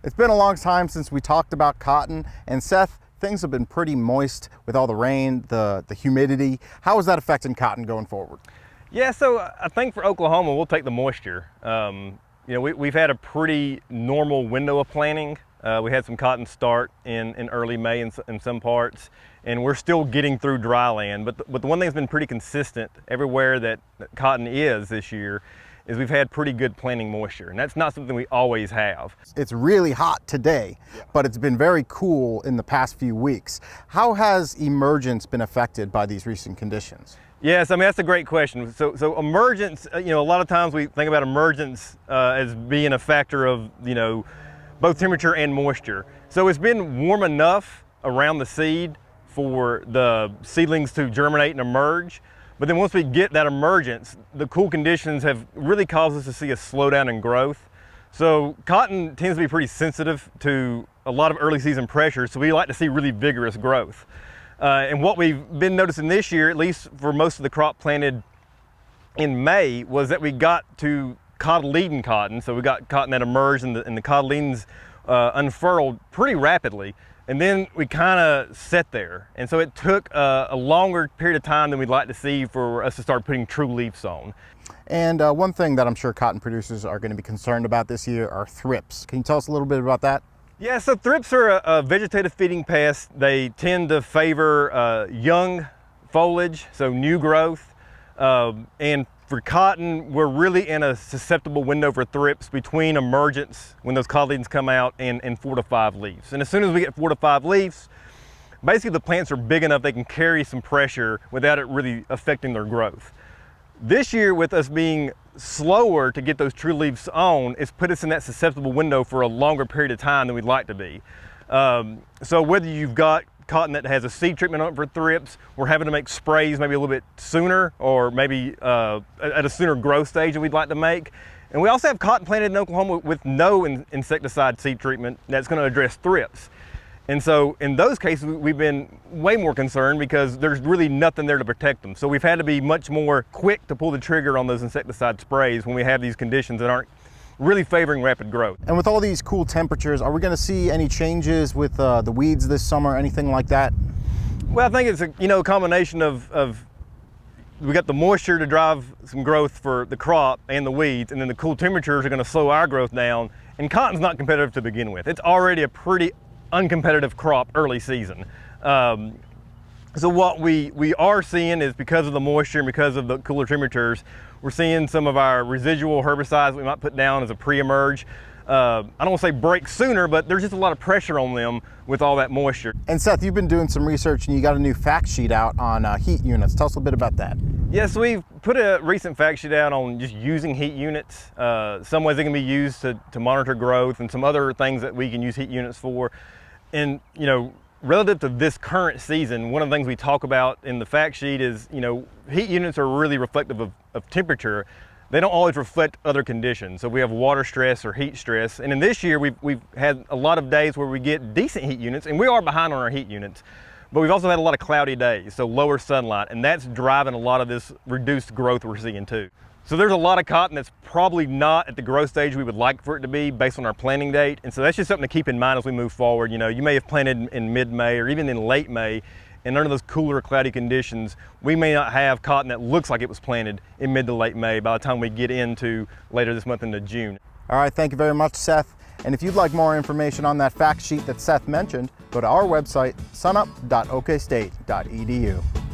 It's been a long time since we talked about cotton, and Seth, things have been pretty moist with all the rain, the humidity. How is that affecting cotton going forward? Yeah, so I think for Oklahoma, we'll take the moisture. We've had a pretty normal window of planting. We had some cotton start in early May in some parts, and we're still getting through dry land. But the one thing that's been pretty consistent everywhere that cotton is this year is we've had pretty good planting moisture, and that's not something we always have. It's really hot today, but it's been very cool in the past few weeks. How has emergence been affected by these recent conditions? Yes, I mean, that's a great question. So emergence, a lot of times we think about emergence as being a factor of, both temperature and moisture. So it's been warm enough around the seed for the seedlings to germinate and emerge. But then once we get that emergence, the cool conditions have really caused us to see a slowdown in growth. So cotton tends to be pretty sensitive to a lot of early season pressure, so we like to see really vigorous growth. And what we've been noticing this year, at least for most of the crop planted in May, was that we got to cotyledon cotton. So we got cotton that emerged and the cotyledons unfurled pretty rapidly. And then we kind of sat there. And so it took a longer period of time than we'd like to see for us to start putting true leaves on. And one thing that I'm sure cotton producers are going to be concerned about this year are thrips. Can you tell us a little bit about that? Yeah, so thrips are a vegetative feeding pest. They tend to favor young foliage, so new growth. And for cotton, we're really in a susceptible window for thrips between emergence, when those cotyledons come out, and 4 to 5 leaves. And as soon as we get 4 to 5 leaves, basically the plants are big enough they can carry some pressure without it really affecting their growth. This year, with us being slower to get those true leaves on, it's put us in that susceptible window for a longer period of time than we'd like to be. So whether you've got cotton that has a seed treatment on it for thrips, we're having to make sprays maybe a little bit sooner, or maybe at a sooner growth stage than we'd like to make. And we also have cotton planted in Oklahoma with no insecticide seed treatment that's going to address thrips. And so in those cases, we've been way more concerned because there's really nothing there to protect them. So we've had to be much more quick to pull the trigger on those insecticide sprays when we have these conditions that aren't really favoring rapid growth. And with all these cool temperatures, are we going to see any changes with the weeds this summer, anything like that? Well, I think it's a combination of we got the moisture to drive some growth for the crop and the weeds, and then the cool temperatures are going to slow our growth down. And cotton's not competitive to begin with. It's already a pretty uncompetitive crop early season. So what we are seeing is, because of the moisture and because of the cooler temperatures, we're seeing some of our residual herbicides we might put down as a pre-emerge. I don't want to say break sooner, but there's just a lot of pressure on them with all that moisture. And Seth, you've been doing some research and you got a new fact sheet out on heat units. Tell us a bit about that. Yes, we've put a recent fact sheet out on just using heat units. Some ways they can be used to monitor growth, and some other things that we can use heat units for. And relative to this current season, one of the things we talk about in the fact sheet is, heat units are really reflective of temperature. They don't always reflect other conditions. So we have water stress or heat stress. And in this year, we've had a lot of days where we get decent heat units, and we are behind on our heat units. But we've also had a lot of cloudy days, so lower sunlight, and that's driving a lot of this reduced growth we're seeing too. So there's a lot of cotton that's probably not at the growth stage we would like for it to be based on our planting date. And so that's just something to keep in mind as we move forward. You may have planted in mid-May or even in late May, and under those cooler, cloudy conditions, we may not have cotton that looks like it was planted in mid to late May by the time we get into later this month into June. All right, thank you very much, Seth. And if you'd like more information on that fact sheet that Seth mentioned, go to our website, sunup.okstate.edu.